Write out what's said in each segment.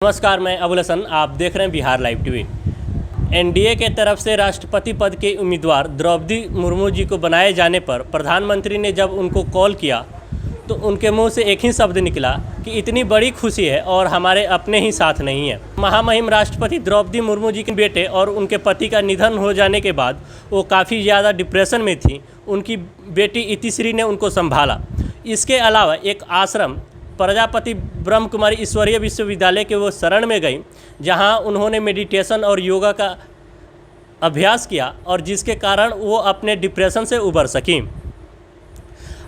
नमस्कार, मैं अबुल हसन। आप देख रहे हैं बिहार लाइव टीवी। एनडीए के तरफ से राष्ट्रपति पद के उम्मीदवार द्रौपदी मुर्मू जी को बनाए जाने पर प्रधानमंत्री ने जब उनको कॉल किया तो उनके मुंह से एक ही शब्द निकला कि इतनी बड़ी खुशी है और हमारे अपने ही साथ नहीं है। महामहिम राष्ट्रपति द्रौपदी मुर्मू जी के बेटे और उनके पति का निधन हो जाने के बाद वो काफ़ी ज़्यादा डिप्रेशन में थी। उनकी बेटी इतिश्री ने उनको संभाला। इसके अलावा एक आश्रम प्रजापति ब्रह्म कुमारी ईश्वरीय विश्वविद्यालय के वो शरण में गई, जहां उन्होंने मेडिटेशन और योगा का अभ्यास किया और जिसके कारण वो अपने डिप्रेशन से उबर सकी।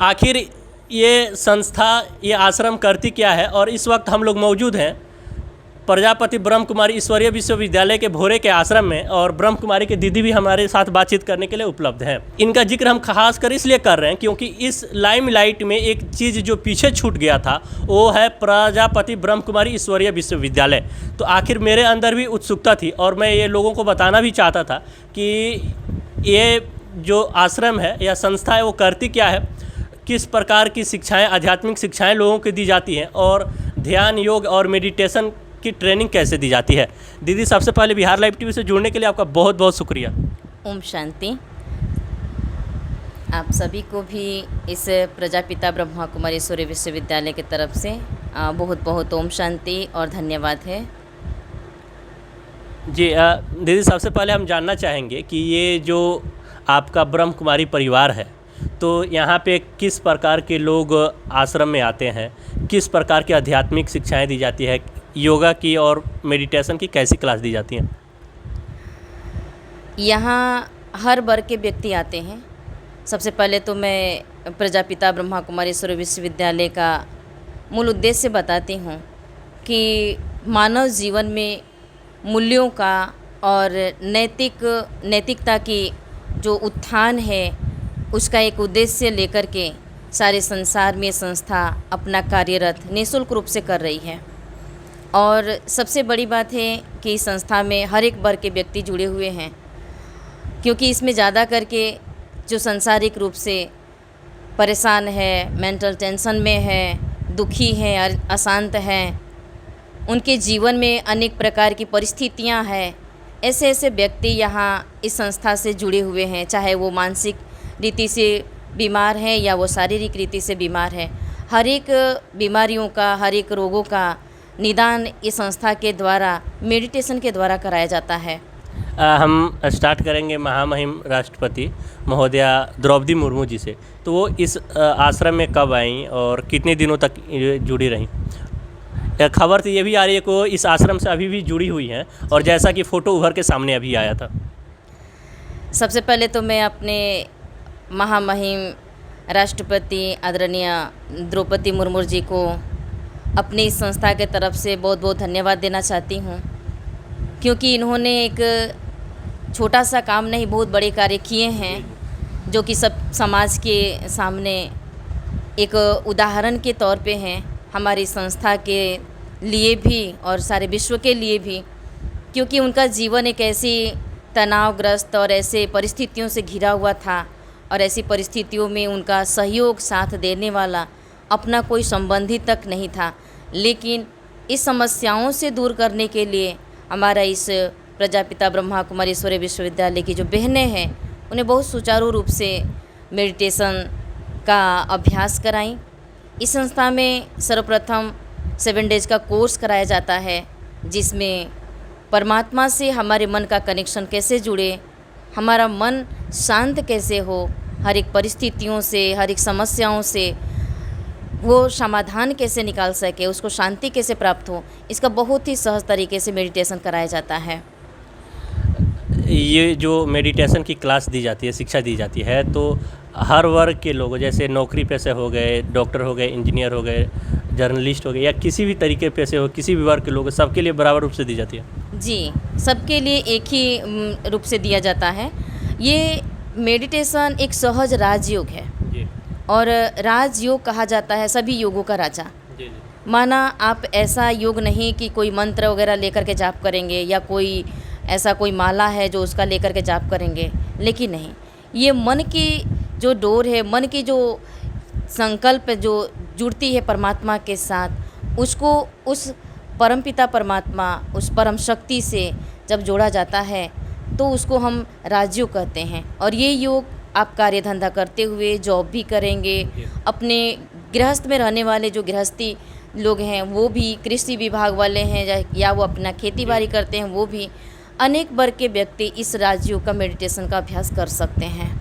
आखिर ये संस्था, ये आश्रम करती क्या है? और इस वक्त हम लोग मौजूद हैं प्रजापति ब्रह्म कुमारी ईश्वरीय विश्वविद्यालय के भोरे के आश्रम में, और ब्रह्म कुमारी के दीदी भी हमारे साथ बातचीत करने के लिए उपलब्ध हैं। इनका जिक्र हम खास कर इसलिए कर रहे हैं क्योंकि इस लाइमलाइट में एक चीज़ जो पीछे छूट गया था वो है प्रजापति ब्रह्म कुमारी ईश्वरीय विश्वविद्यालय। तो आखिर मेरे अंदर भी उत्सुकता थी और मैं ये लोगों को बताना भी चाहता था कि ये जो आश्रम है या संस्था है वो करती क्या है, किस प्रकार की शिक्षाएँ, आध्यात्मिक शिक्षाएँ लोगों को दी जाती हैं और ध्यान, योग और मेडिटेशन की ट्रेनिंग कैसे दी जाती है। दीदी, सबसे पहले बिहार लाइव टीवी से जुड़ने के लिए आपका बहुत बहुत शुक्रिया। ओम शांति। आप सभी को भी इस प्रजापिता ब्रह्मा कुमारी ईश्वरीय विश्वविद्यालय की तरफ से बहुत बहुत ओम शांति और धन्यवाद है। जी दीदी, सबसे पहले हम जानना चाहेंगे कि ये जो आपका ब्रह्म कुमारी परिवार है, तो यहाँ पे किस प्रकार के लोग आश्रम में आते हैं, किस प्रकार की आध्यात्मिक शिक्षाएं दी जाती है, योगा की और मेडिटेशन की कैसी क्लास दी जाती हैं? यहाँ हर वर्ग के व्यक्ति आते हैं। सबसे पहले तो मैं प्रजापिता ब्रह्मा कुमारी ईश्वरीय विश्वविद्यालय का मूल उद्देश्य बताती हूँ कि मानव जीवन में मूल्यों का और नैतिकता की जो उत्थान है उसका एक उद्देश्य लेकर के सारे संसार में संस्था अपना कार्यरत निःशुल्क रूप से कर रही है। और सबसे बड़ी बात है कि इस संस्था में हर एक वर्ग के व्यक्ति जुड़े हुए हैं, क्योंकि इसमें ज़्यादा करके जो सांसारिक रूप से परेशान है, मेंटल टेंशन में है, दुखी है, अशांत हैं, उनके जीवन में अनेक प्रकार की परिस्थितियां हैं, ऐसे ऐसे व्यक्ति यहाँ इस संस्था से जुड़े हुए हैं। चाहे वो मानसिक रीति से बीमार है या वो शारीरिक रीति से बीमार है, हर एक बीमारियों का, हर एक रोगों का निदान इस संस्था के द्वारा, मेडिटेशन के द्वारा कराया जाता है। हम स्टार्ट करेंगे महामहिम राष्ट्रपति महोदया द्रौपदी मुर्मू जी से। तो वो इस आश्रम में कब आईं और कितने दिनों तक जुड़ी रहीं? खबर तो ये भी आ रही है कि वो इस आश्रम से अभी भी जुड़ी हुई हैं, और जैसा कि फ़ोटो उभर के सामने अभी आया था। सबसे पहले तो मैं अपने महामहिम राष्ट्रपति आदरणीय द्रौपदी मुर्मू जी को अपनी इस संस्था के तरफ से बहुत बहुत धन्यवाद देना चाहती हूँ, क्योंकि इन्होंने एक छोटा सा काम नहीं, बहुत बड़े कार्य किए हैं जो कि सब समाज के सामने एक उदाहरण के तौर पे हैं, हमारी संस्था के लिए भी और सारे विश्व के लिए भी। क्योंकि उनका जीवन एक ऐसी तनावग्रस्त और ऐसे परिस्थितियों से घिरा हुआ था, और ऐसी परिस्थितियों में उनका सहयोग, साथ देने वाला अपना कोई संबंधी तक नहीं था। लेकिन इस समस्याओं से दूर करने के लिए हमारा इस प्रजापिता ब्रह्मा कुमारी ईश्वरीय विश्वविद्यालय की जो बहनें हैं, उन्हें बहुत सुचारू रूप से मेडिटेशन का अभ्यास कराई। इस संस्था में सर्वप्रथम 7 डेज का कोर्स कराया जाता है, जिसमें परमात्मा से हमारे मन का कनेक्शन कैसे जुड़े, हमारा मन शांत कैसे हो, हर एक परिस्थितियों से, हर एक समस्याओं से वो समाधान कैसे निकाल सके, उसको शांति कैसे प्राप्त हो, इसका बहुत ही सहज तरीके से मेडिटेशन कराया जाता है। ये जो मेडिटेशन की क्लास दी जाती है, शिक्षा दी जाती है, तो हर वर्ग के लोग, जैसे नौकरी पेशे हो गए, डॉक्टर हो गए, इंजीनियर हो गए, जर्नलिस्ट हो गए, या किसी भी तरीके पेशे हो, किसी भी वर्ग के लोग, सबके लिए बराबर रूप से दी जाती है? जी, सबके लिए एक ही रूप से दिया जाता है। ये मेडिटेशन एक सहज राजयोग है, और राजयोग कहा जाता है सभी योगों का राजा। माना आप ऐसा योग नहीं कि कोई मंत्र वगैरह लेकर के जाप करेंगे, या कोई ऐसा कोई माला है जो उसका लेकर के जाप करेंगे, लेकिन नहीं, ये मन की जो डोर है, मन की जो संकल्प जो जुड़ती है परमात्मा के साथ, उसको उस परमपिता परमात्मा उस परम शक्ति से जब जोड़ा जाता है तो उसको हम राजयोग कहते हैं। और ये योग आप कार्य धंधा करते हुए जॉब भी करेंगे, अपने गृहस्थ में रहने वाले जो गृहस्थी लोग हैं वो भी, कृषि विभाग वाले हैं या वो अपना खेती बाड़ी करते हैं वो भी, अनेक वर्ग के व्यक्ति इस राजयोग का मेडिटेशन का अभ्यास कर सकते हैं।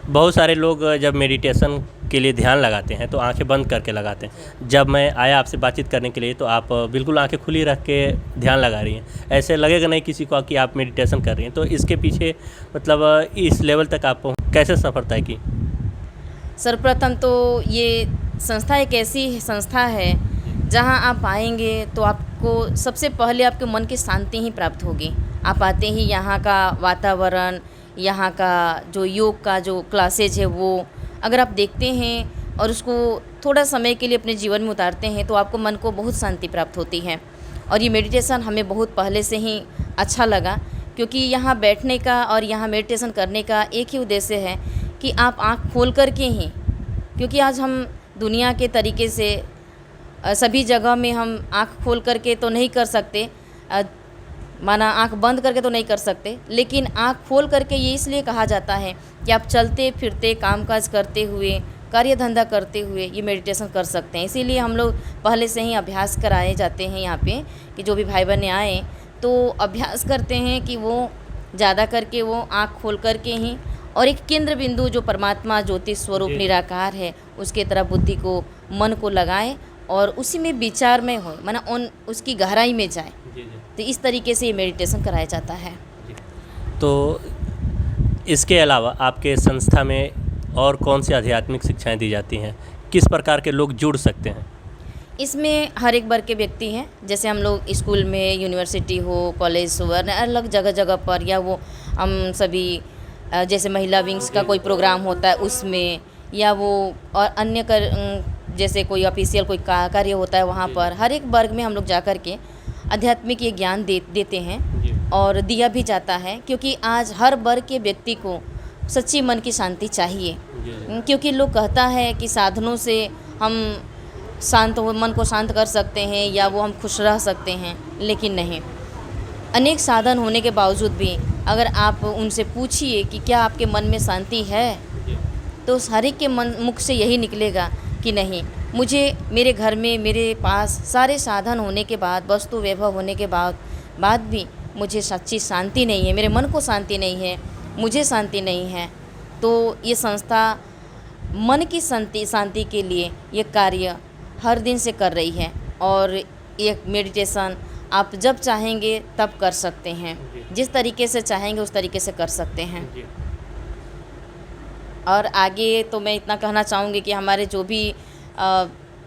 बहुत सारे लोग जब मेडिटेशन के लिए ध्यान लगाते हैं तो आंखें बंद करके लगाते हैं। जब मैं आया आपसे बातचीत करने के लिए तो आप बिल्कुल आंखें खुली रख के ध्यान लगा रही हैं, ऐसे लगेगा नहीं किसी को कि आप मेडिटेशन कर रही हैं। तो इसके पीछे मतलब इस लेवल तक आप कैसे सफलता है की? सर्वप्रथम तो ये संस्था एक ऐसी संस्था है जहां आप आएंगे तो आपको सबसे पहले आपके मन की शांति ही प्राप्त होगी। आप आते ही यहाँ का वातावरण, यहाँ का जो योग का जो क्लासेज है वो अगर आप देखते हैं और उसको थोड़ा समय के लिए अपने जीवन में उतारते हैं तो आपको मन को बहुत शांति प्राप्त होती है। और ये मेडिटेशन हमें बहुत पहले से ही अच्छा लगा, क्योंकि यहाँ बैठने का और यहाँ मेडिटेशन करने का एक ही उद्देश्य है कि आप आँख खोल कर के ही, क्योंकि आज हम दुनिया के तरीके से सभी जगह में हम आँख खोल करके तो नहीं कर सकते, माना आँख बंद करके तो नहीं कर सकते, लेकिन आँख खोल करके ये इसलिए कहा जाता है कि आप चलते फिरते कामकाज करते हुए, कार्य धंधा करते हुए ये मेडिटेशन कर सकते हैं। इसीलिए हम लोग पहले से ही अभ्यास कराए जाते हैं यहाँ पे कि जो भी भाई बहनें आए तो अभ्यास करते हैं कि वो ज़्यादा करके वो आँख खोल करके ही और एक केंद्र बिंदु जो परमात्मा ज्योति स्वरूप निराकार है उसके तरफ बुद्धि को, मन को लगाए और उसी में विचार में हो, माना उन उसकी गहराई में जाए। तो इस तरीके से ये मेडिटेशन कराया जाता है। तो इसके अलावा आपके संस्था में और कौन सी आध्यात्मिक शिक्षाएं दी जाती हैं? किस प्रकार के लोग जुड़ सकते हैं? इसमें हर एक वर्ग के व्यक्ति हैं, जैसे हम लोग स्कूल में, यूनिवर्सिटी हो, कॉलेज हो, अलग जगह जगह पर, या वो हम सभी जैसे महिला विंग्स का कोई प्रोग्राम होता है उसमें, या वो और अन्य जैसे कोई ऑफिशियल कोई कार्य होता है वहाँ पर, हर एक वर्ग में हम लोग जा कर के आध्यात्मिक ये ज्ञान देते हैं और दिया भी जाता है। क्योंकि आज हर वर्ग के व्यक्ति को सच्ची मन की शांति चाहिए, क्योंकि लोग कहता है कि साधनों से हम मन को शांत कर सकते हैं या वो हम खुश रह सकते हैं, लेकिन नहीं। अनेक साधन होने के बावजूद भी अगर आप उनसे पूछिए कि क्या आपके मन में शांति है, तो हर एक के मुख से यही निकलेगा कि नहीं, मुझे मेरे घर में मेरे पास सारे साधन होने के बाद, वस्तु वैभव होने के बाद भी मुझे सच्ची शांति नहीं है, मेरे मन को शांति नहीं है, मुझे शांति नहीं है। तो ये संस्था मन की शांति के लिए ये कार्य हर दिन से कर रही है और ये मेडिटेशन आप जब चाहेंगे तब कर सकते हैं, जिस तरीके से चाहेंगे उस तरीके से कर सकते हैं। और आगे तो मैं इतना कहना चाहूँगी कि हमारे जो भी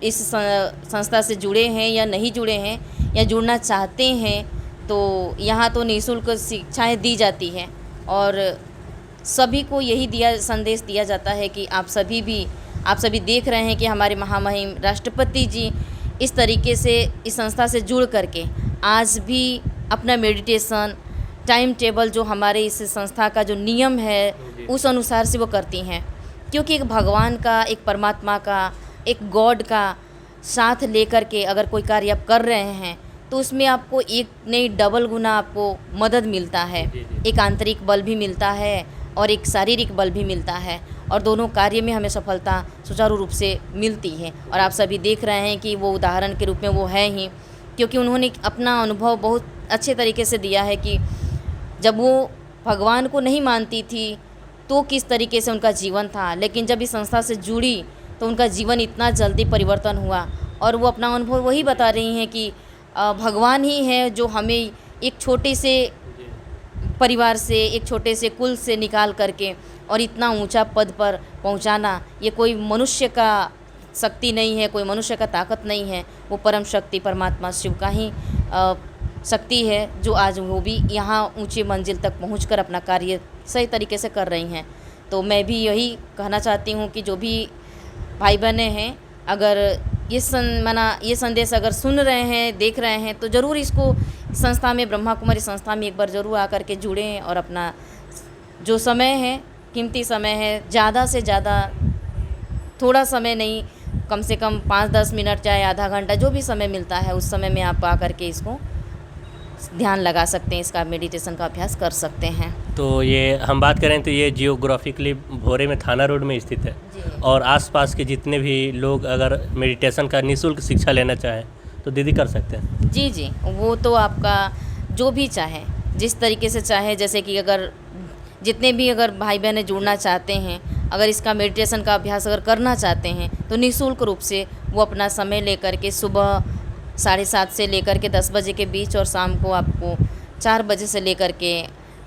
इस संस्था से जुड़े हैं या नहीं जुड़े हैं या जुड़ना चाहते हैं, तो यहाँ तो निःशुल्क शिक्षाएं दी जाती हैं और सभी को यही संदेश दिया जाता है कि आप सभी देख रहे हैं कि हमारे महामहिम राष्ट्रपति जी इस तरीके से इस संस्था से जुड़ करके आज भी अपना मेडिटेशन टाइम टेबल जो हमारे इस संस्था का जो नियम है उस अनुसार से वो करती हैं। क्योंकि एक भगवान का, एक परमात्मा का, एक गॉड का साथ लेकर के अगर कोई कार्य आप कर रहे हैं तो उसमें आपको एक नहीं डबल गुना आपको मदद मिलता है। एक आंतरिक बल भी मिलता है और एक शारीरिक बल भी मिलता है और दोनों कार्य में हमें सफलता सुचारू रूप से मिलती है। और आप सभी देख रहे हैं कि वो उदाहरण के रूप में वो है ही, क्योंकि उन्होंने अपना अनुभव बहुत अच्छे तरीके से दिया है कि जब वो भगवान को नहीं मानती थी तो किस तरीके से उनका जीवन था, लेकिन जब इस संस्था से जुड़ी तो उनका जीवन इतना जल्दी परिवर्तन हुआ। और वो अपना अनुभव वही बता रही हैं कि भगवान ही है जो हमें एक छोटे से परिवार से, एक छोटे से कुल से निकाल करके और इतना ऊंचा पद पर पहुंचाना, ये कोई मनुष्य का शक्ति नहीं है, कोई मनुष्य का ताकत नहीं है, वो परम शक्ति परमात्मा शिव का ही शक्ति है जो आज वो भी यहाँ ऊंची मंजिल तक पहुंचकर अपना कार्य सही तरीके से कर रही हैं। तो मैं भी यही कहना चाहती हूँ कि जो भी भाई बहने हैं, अगर ये संदेश अगर सुन रहे हैं, देख रहे हैं, तो ज़रूर इसको संस्था में, ब्रह्मा कुमारी संस्था में एक बार ज़रूर आकर के जुड़ें और अपना जो समय है, कीमती समय है, ज़्यादा से ज़्यादा, थोड़ा समय नहीं, कम से कम 5-10 मिनट चाहे आधा घंटा जो भी समय मिलता है उस समय में आप आकर के इसको ध्यान लगा सकते हैं, इसका मेडिटेशन का अभ्यास कर सकते हैं। तो ये हम बात करें तो ये जियोग्राफिकली भोरे में थाना रोड में स्थित है और आसपास के जितने भी लोग अगर मेडिटेशन का निःशुल्क शिक्षा लेना चाहें तो दीदी कर सकते हैं। जी जी, वो तो आपका जो भी चाहे, जिस तरीके से चाहे, जैसे कि अगर जितने भी अगर भाई बहनें जुड़ना चाहते हैं, अगर इसका मेडिटेशन का अभ्यास अगर करना चाहते हैं तो निःशुल्क रूप से वो अपना समय लेकर के सुबह 7:30 से लेकर के 10 बजे के बीच और शाम को आपको 4 बजे से लेकर के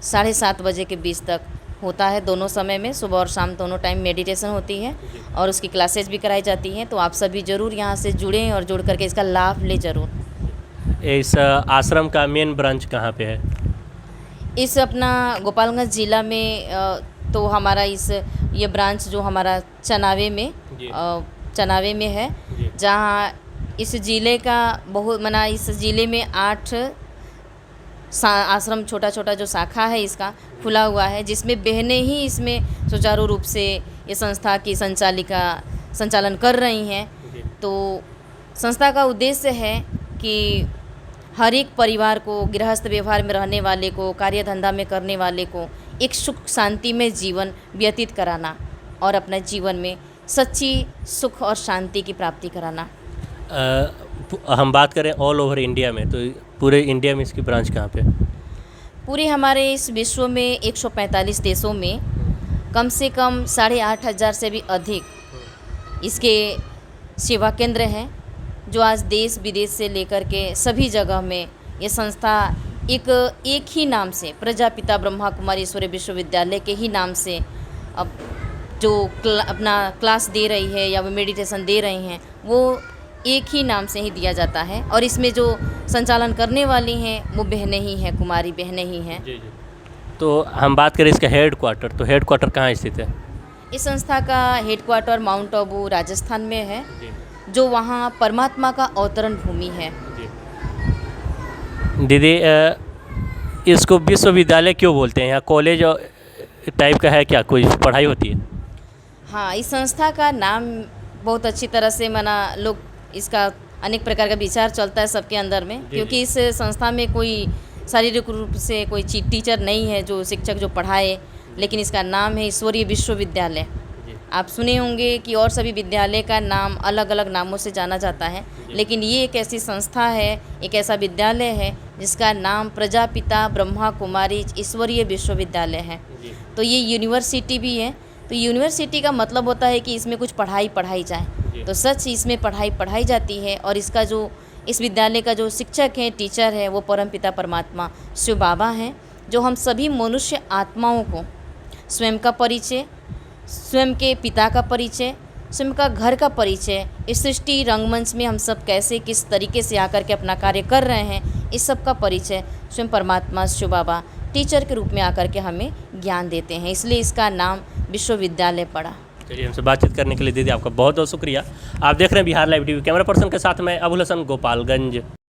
7:30 बजे के बीच तक होता है। दोनों समय में सुबह और शाम दोनों टाइम मेडिटेशन होती है और उसकी क्लासेज भी कराई जाती हैं। तो आप सभी ज़रूर यहाँ से जुड़ें और जुड़ करके इसका लाभ लें ज़रूर। इस आश्रम का मेन ब्रांच कहाँ पे है? इस अपना गोपालगंज ज़िला में तो हमारा ये ब्रांच जो हमारा चनावे में है, जहाँ इस ज़िले का इस ज़िले में 8 आश्रम छोटा छोटा जो शाखा है इसका खुला हुआ है, जिसमें बहनें ही इसमें सुचारू रूप से ये संस्था की संचालन कर रही हैं। तो संस्था का उद्देश्य है कि हर एक परिवार को, गृहस्थ व्यवहार में रहने वाले को, कार्य धंधा में करने वाले को एक सुख शांति में जीवन व्यतीत कराना और अपने जीवन में सच्ची सुख और शांति की प्राप्ति कराना। हम बात करें ऑल ओवर इंडिया में, तो पूरे इंडिया में इसकी ब्रांच कहाँ पे? पूरे हमारे इस विश्व में 145 देशों में कम से कम 8,500 से भी अधिक इसके सेवा केंद्र हैं, जो आज देश विदेश से लेकर के सभी जगह में ये संस्था एक ही नाम से, प्रजापिता ब्रह्मा कुमारी ईश्वरीय विश्वविद्यालय के ही नाम से अब जो अपना क्लास दे रही है या वो मेडिटेशन दे रही हैं, वो एक ही नाम से ही दिया जाता है। और इसमें जो संचालन करने वाली हैं वो बहनें ही हैं, कुमारी बहनें ही हैं। जी। तो हम बात करें इसका हेड क्वार्टर, तो हेड क्वार्टर कहाँ स्थित है? इस संस्था का head quarter mount Abu Rajasthan में है, जो वहाँ परमात्मा का अवतरण भूमि है। दीदी, इसको विश्वविद्यालय क्यों बोलते हैं? यहाँ कॉलेज टाइप का है क्या, कोई पढ़ाई होती है? हाँ, इस संस्था का नाम बहुत अच्छी तरह से लोग इसका अनेक प्रकार का विचार चलता है सबके अंदर में, क्योंकि इस संस्था में कोई शारीरिक रूप से कोई टीचर नहीं है जो शिक्षक जो पढ़ाए, लेकिन इसका नाम है ईश्वरीय विश्वविद्यालय। आप सुने होंगे कि और सभी विद्यालय का नाम अलग अलग नामों से जाना जाता है, लेकिन ये एक ऐसी संस्था है, एक ऐसा विद्यालय है जिसका नाम प्रजापिता ब्रह्मा कुमारी ईश्वरीय विश्वविद्यालय है। तो ये यूनिवर्सिटी भी है। तो यूनिवर्सिटी का मतलब होता है कि इसमें कुछ पढ़ाई जाए, तो सच इसमें पढ़ाई जाती है। और इसका जो इस विद्यालय का जो शिक्षक है, टीचर है, वो परमपिता परमात्मा शिव बाबा हैं, जो हम सभी मनुष्य आत्माओं को स्वयं का परिचय, स्वयं के पिता का परिचय, स्वयं का घर का परिचय, इस सृष्टि रंगमंच में हम सब कैसे किस तरीके से आकर के अपना कार्य कर रहे हैं, इस सब का परिचय स्वयं परमात्मा शिव बाबा टीचर के रूप में आकर के हमें ज्ञान देते हैं, इसलिए इसका नाम विश्वविद्यालय पड़ा। चलिए, हमसे बातचीत करने के लिए दीदी आपका बहुत बहुत शुक्रिया। आप देख रहे हैं Bihar live TV. Camera person के साथ मैं अबुल हसन, गोपालगंज।